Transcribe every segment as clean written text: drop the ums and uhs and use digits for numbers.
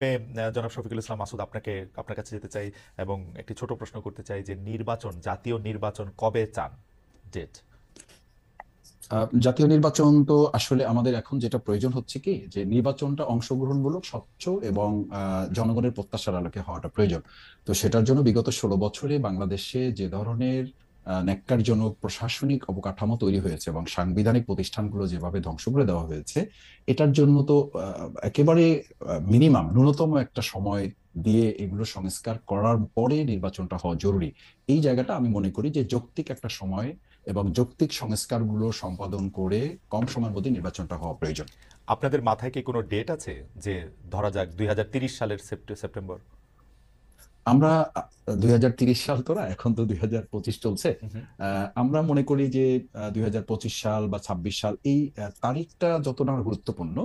জনাব শফিকুল ইসলাম মাসুদ, আপনার কাছে যেতে চাই এবং একটি ছোট প্রশ্ন করতে চাই যে জাতীয় নির্বাচন কবে চান? ডেট। জাতীয় নির্বাচন তো আসলে আমাদের এখন যেটা প্রয়োজন হচ্ছে কি, যে নির্বাচনটা অংশগ্রহণমূলক, স্বচ্ছ এবং জনগণের প্রত্যাশার আলোকে হওয়াটা প্রয়োজন। তো সেটার জন্য বিগত 16 বছরে বাংলাদেশে যে ধরনের ন্যক্কারজনক প্রশাসনিক অবকাঠামো তৈরি হয়েছে এবং সাংবিধানিক প্রতিষ্ঠানগুলো যেভাবে ধ্বংস করে দেওয়া হয়েছে, এটার জন্য তো একেবারে মিনিমাম ন্যূনতম একটা সময় দিয়ে এগুলো সংস্কার করার পরে নির্বাচনটা হওয়া জরুরি। এই জায়গাটা আমি মনে করি যে যৌক্তিক একটা সময় এবং যৌক্তিক সংস্কারগুলো সম্পাদন করে কম সময়ের মধ্যে নির্বাচনটা হওয়া প্রয়োজন। আপনাদের মাথায় কি কোনো ডেট আছে, যে ধরা যাক 2030 সালের সেপ্টেম্বর? আমরা 2030 সাল তো না, এখন তো 2025 চলছে। হুম হুম। আমরা মনে করি যে 2025 সাল বা 26 সাল এই তারিখটা যত না গুরুত্বপূর্ণ,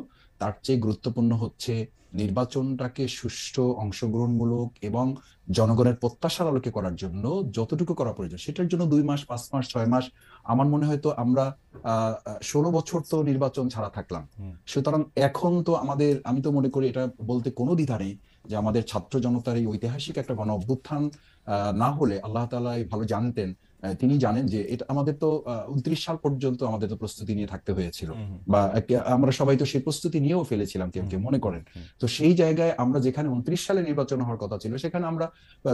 তার চেয়ে গুরুত্বপূর্ণ হচ্ছে নির্বাচনটাকে সুষ্ঠু, অংশগ্রহণমূলক এবং জনগণের প্রত্যাশার আলোকে করার জন্য যতটুকু করা প্রয়োজন সেটার জন্য 2 মাস, 5 মাস, 6 মাস। আমার মনে হয় তো আমরা 16 বছর তো নির্বাচন ছাড়া থাকলাম। হুম। সুতরাং এখন তো আমাদের, আমি তো মনে করি এটা বলতে কোনো দ্বিধা নেই যে আমাদের ছাত্র জনতার এই ঐতিহাসিক একটা গণ অভ্যুত্থান না হলে আল্লাহ তাআলা ভালো জানতেন, তিনি জানেন যে এটা আমাদের তো 29 সাল পর্যন্ত আমাদের তো প্রস্তুতি নিয়ে থাকতে হয়েছিল, হুম হুম। বা আমরা সবাই তো সেই প্রস্তুতি নিয়েও ফেলেছিলাম, কেউ হুম কেউ মনে করেন। হুম। তো সেই জায়গায় আমরা যেখানে 29 সালে নির্বাচন হওয়ার কথা ছিল, সেখানে আমরা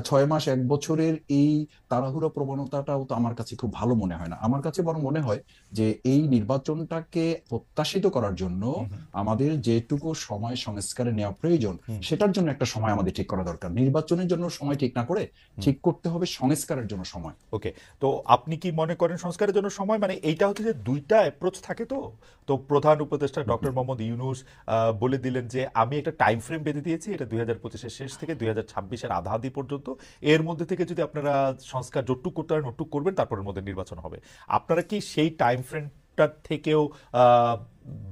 6 মাস, 1 বছরের এই তাড়াহুড়ো প্রবণতাটাও তো আমার কাছে খুব ভালো মনে হয় না। আমার কাছে বরং মনে হয় যে এই নির্বাচনটাকে প্রত্যাশিত করার জন্য হুম হুম। আমাদের যেটুকু সময় সংস্কারে নেওয়া প্রয়োজন, হুম সেটার জন্য একটা সময় আমাদের ঠিক করা দরকার। নির্বাচনের জন্য সময় ঠিক না করে হুম। ঠিক করতে হবে সংস্কারের জন্য সময়। ওকে। তো আপনি কি মনে করেন সংস্কারের জন্য সময়, মানে এইটা হচ্ছে যে দুইটা অ্যাপ্রোচ থাকে? তো তো প্রধান উপদেষ্টা ডক্টর মোহাম্মদ ইউনূস বলে দিলেন যে আমি একটা টাইম ফ্রেম বেঁধে দিয়েছি, এটা 2025-এর শেষ থেকে 2026-এর আধাআধি পর্যন্ত। এর মধ্যে থেকে যদি আপনারা সংস্কার যতটুক করতে পারেন ওটুক করবেন, তারপরের মধ্যে নির্বাচন হবে। আপনারা কি সেই টাইম ফ্রেমটার থেকেও আহ,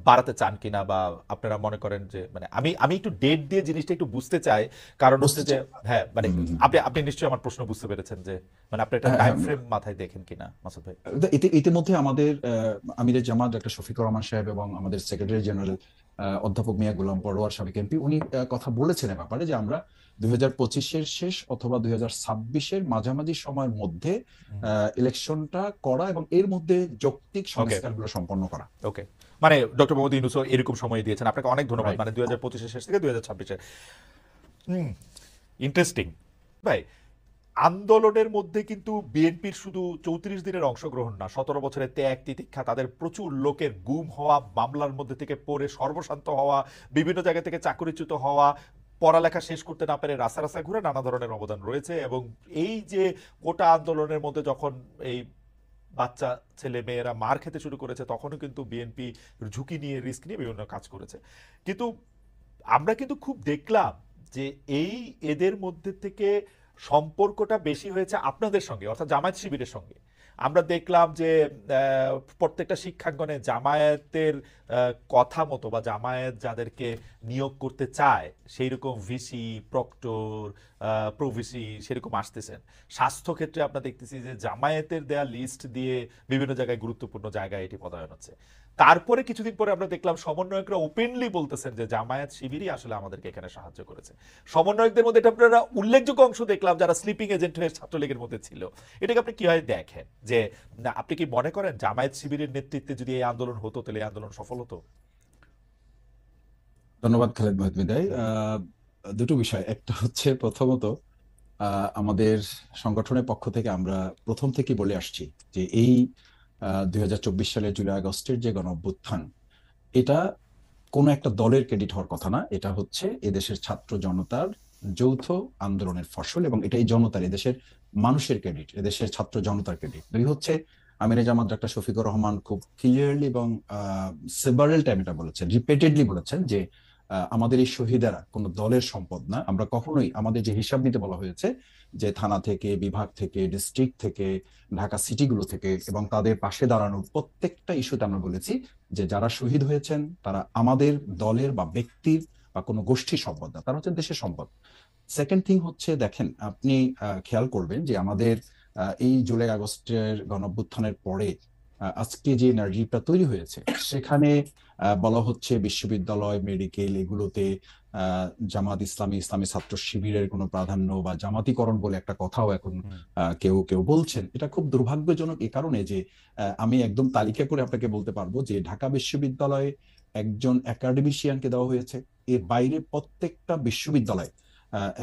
বাড়াতে চান কিনা, বা আপনারা মনে করেন যে, মানে আমি আমি একটু ডেট দিয়ে জিনিসটা একটু বুঝতে চাই। কারণ হচ্ছে বুঝতে যে, চাই। হ্যাঁ মানে হুম, হুম, আপনি হুম। আপনি নিশ্চয়ই আমার প্রশ্ন বুঝতে পেরেছেন যে, মানে আপনি একটা হ্যাঁ, টাইম হ্যাঁ। ফ্রেম মাথায় দেখেন কিনা মাসুদ ভাই? ইতিমধ্যে আমাদের আমিরে জামাত ডক্টর শফিকুর রহমান সাহেব এবং আমাদের সেক্রেটারি জেনারেল অধ্যাপক মিয়া গোলাম পরোয়ার সাবেক এমপি, উনি কথা বলেছেন এ ব্যাপারে যে আমরা 2025-এর শেষ অথবা 2026-এর মাঝামাঝি সময়ের মধ্যে ইলেকশনটা করা এবং এর মধ্যে যৌক্তিক ওকে। সংস্কারগুলো সম্পন্ন করা। ওকে। মানে ডক্টর মোহাম্মদ ইউনুসও এরকম সময় দিয়েছেন। আপনাকে অনেক ধন্যবাদ। রাইট। মানে 2025-এর শেষ থেকে 2026-এর। হুম। ইন্টারেস্টিং ভাই। আন্দোলনের মধ্যে কিন্তু বিএনপির শুধু 34 দিনের অংশগ্রহণ না, 17 বছরের ত্যাগ তিতিক্ষা, তাদের প্রচুর লোকের গুম হওয়া, মামলার মধ্যে থেকে পড়ে সর্বশান্ত হওয়া, বিভিন্ন জায়গা থেকে চাকরিচ্যুত হওয়া, পড়ালেখা শেষ করতে না পেরে রাস্তা রাস্তা ঘুরে নানা ধরনের অবদান রয়েছে। এবং এই যে কোটা আন্দোলনের মধ্যে যখন এই বাচ্চা ছেলে মেয়েরা মার খেতে শুরু করেছে, তখনও কিন্তু বিএনপি ঝুঁকি নিয়ে, রিস্ক নিয়ে বিভিন্ন কাজ করেছে। কিন্তু আমরা কিন্তু খুব দেখলাম যে এই এদের মধ্যে থেকে সম্পর্কটা বেশি হয়েছে আপনাদের সঙ্গে, অর্থাৎ জামায়াত শিবিরের সঙ্গে। আমরা দেখলাম যে প্রত্যেকটা শিক্ষাঙ্গনে জামায়াতের কথা মতো, বা জামায়াত যাদেরকে নিয়োগ করতে চায় সেই রকম ভিসি, প্রক্টর, প্রভিসি সেরকম আসতেছেন। স্বাস্থ্যক্ষেত্রে আমরা দেখতেছি যে জামায়াতের দেয়া লিস্ট দিয়ে বিভিন্ন জায়গায় গুরুত্বপূর্ণ জায়গায় এটি পদায়ন হচ্ছে। তারপরে কিছুদিন পরে আমরা দেখলাম সমন্বয়করা ওপেনলি বলতেছেন যে জামায়াত শিবিরই আসলে আমাদেরকে এখানে সাহায্য করেছে। সমন্বয়কদের মধ্যে এটা আপনারা উল্লেখযোগ্য অংশ দেখলাম যারা স্লিপিং এজেন্ট হয়ে ছাত্রলীগের মধ্যে ছিল। এটাকে আপনি কিভাবে দেখেন? যে না, আপনি কি মনে করেন জামায়াত শিবিরের নেতৃত্বে যদি এই আন্দোলন হতো তাহলে এই আন্দোলন সফল হতো? ধন্যবাদ খালেদ মাহমুদ বিদায়। দুটো বিষয়, একটা হচ্ছে প্রথমত আমাদের সংগঠনের পক্ষ থেকে আমরা প্রথম থেকে বলে আসছি যে এই 2024 সালের জুলাই আগস্টের যে গণ অভ্যুত্থান, এটা কোনো একটা দলের ক্রেডিট হওয়ার কথা না। এটা হচ্ছে এদেশের ছাত্র জনতার যৌথ আন্দোলনের ফসল এবং এটা এই জনতার, এদেশের মানুষের ক্রেডিট, এদেশের ছাত্র জনতার ক্রেডিট। দুই হচ্ছে আমিরে জামাত ডাক্তার শফিকুর রহমান খুব ক্লিয়ারলি এবং সেভারেল টাইম এটা বলেছেন, রিপিটেডলি বলেছেন যে আমাদের এই শহীদেরা কোনো দলের সম্পদ না। আমরা কখনোই আমাদের যে হিসাব নিতে বলা হয়েছে, যে থানা থেকে, বিভাগ থেকে, ডিস্ট্রিক্ট থেকে, ঢাকা সিটিগুলো থেকে এবং তাদের পাশে দাঁড়ানোর প্রত্যেকটা ইস্যুতে আমরা বলেছি যে যারা শহীদ হয়েছেন তারা আমাদের দলের বা ব্যক্তির বা কোনো গোষ্ঠীর সম্পদ না, তারা হচ্ছেন দেশের সম্পদ। সেকেন্ড থিং হচ্ছে, দেখেন আপনি খেয়াল করবেন যে আমাদের এই জুলাই আগস্টের গণঅভ্যুত্থানের পরে আজকে যে নারেটিভটা তৈরি হয়েছে সেখানে বলা হচ্ছে বিশ্ববিদ্যালয়, মেডিকেল এগুলোতে জামাত ইসলামী, ইসলামী ছাত্র শিবিরের কোনো প্রাধান্য বা জামাতিকরণ বলে একটা কথাও এখন হুম। কেউ কেউ বলছেন। এটা খুব দুর্ভাগ্যজনক এ কারণে যে আমি একদম তালিকা করে আপনাকে বলতে পারবো যে ঢাকা বিশ্ববিদ্যালয়ে একজন একাডেমিশিয়ানকে দেওয়া হয়েছে। এর বাইরে প্রত্যেকটা বিশ্ববিদ্যালয়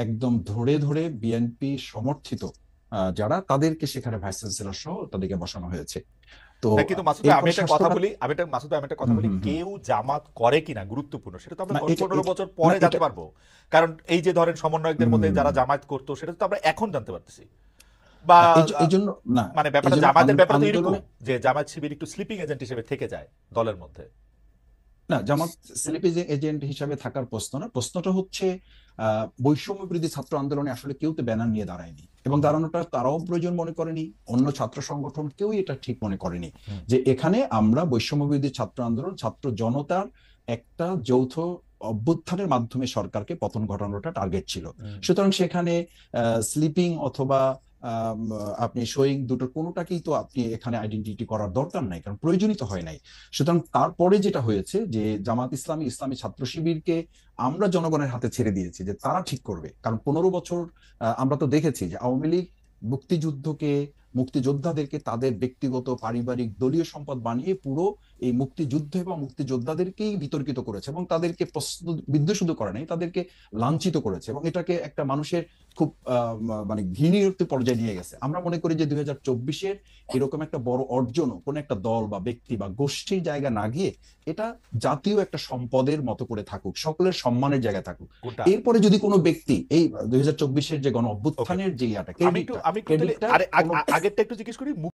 একদম ধরে ধরে বিএনপি সমর্থিত যারা, তাদেরকে সেখানে ভাইস চ্যান্সেলর সহ তাদেরকে বসানো হয়েছে। তো না কিন্তু মাসুদ ভাই, এরপর আমি একটা কথা স্বাস্থ্য বলি, মাসুদ ভাই, আমি একটা কথা হুম বলি, হুম হুম কেউ জামাত করে কিনা গুরুত্বপূর্ণ, সেটা তো আমরা না 10 এটা 15 এটা বছর না পরে জানতে এটা পারবো। কারণ এই যে ধরেন সমন্বয়কদের মধ্যে যারা হুম জামায়াত করতো, সেটা তো আমরা এখন জানতে পারতেছি। বা এই জন্য না, মানে এই ব্যাপারটা জন্য জামাতের ব্যাপারে তো এরকম আন্দোলনে যে জামায়াত শিবির একটু স্লিপিং এজেন্ট হিসেবে থেকে যায় দলের মধ্যে। না, জামাত স্লিপিং এজেন্ট হিসাবে থাকার প্রশ্ন না, প্রশ্নটা হচ্ছে বৈষম্য বিরোধী ছাত্র আন্দোলনে আসলে কেউ তো ব্যানার নিয়ে দাঁড়ায়নি, এবং হুম, দাঁড়ানোটা তারাও প্রয়োজন মনে করেনি, অন্য ছাত্র সংগঠন কেউই এটা ঠিক মনে করেনি হুম, যে এখানে আমরা বৈষম্য বিরোধী ছাত্র আন্দোলন, ছাত্র জনতার একটা যৌথ অভ্যুত্থানের মাধ্যমে সরকারকে পতন ঘটানোটা টার্গেট ছিল। হুম। সুতরাং সেখানে স্লিপিং অথবা আম, আপনি শোয়িং দুটোর কোনোটাকেই তো আপনি এখানে আইডেন্টিটি করার দরকার নাই, কারণ প্রয়োজনীয় হয় নাই। সুতরাং তারপরে যেটা হয়েছে যে জামাত ইসলামী, ইসলামী ছাত্র শিবিরকে আমরা জনগণের হাতে ছেড়ে দিয়েছি যে তারা ঠিক করবে। কারণ 15 বছর আমরা তো দেখেছি যে আওয়ামী লীগ মুক্তিযুদ্ধকে, মুক্তিযোদ্ধাদেরকে তাদের ব্যক্তিগত, পারিবারিক, দলীয় সম্পদ বানিয়ে পুরো এই মুক্তিযুদ্ধ এবং মুক্তিযোদ্ধাদেরকেই বিতর্কিত করেছে, এবং তাদেরকে প্রশ্নবিদ্ধ শুধু করে নাই, তাদেরকে লাঞ্ছিত করেছে, এবং এটাকে একটা মানুষের খুব মানে ঘৃণীয় পর্যায়ে নিয়ে গেছে। আমরা মনে করি যে 2024-এর এরকম একটা বড় অর্জনও কোন একটা দল বা ব্যক্তি বা গোষ্ঠীর জায়গা না গিয়ে এটা জাতীয় একটা সম্পদের মতো করে থাকুক, সকলের সম্মানের জায়গায় থাকুক। কোনটা? এরপরে যদি কোনো ব্যক্তি এই 2024-এর যে গণ ওকে, অভ্যুত্থানের যে আমি একটু ক্রেডিটটা তাহলে কোনো আগেরটা একটু জিজ্ঞেস করি।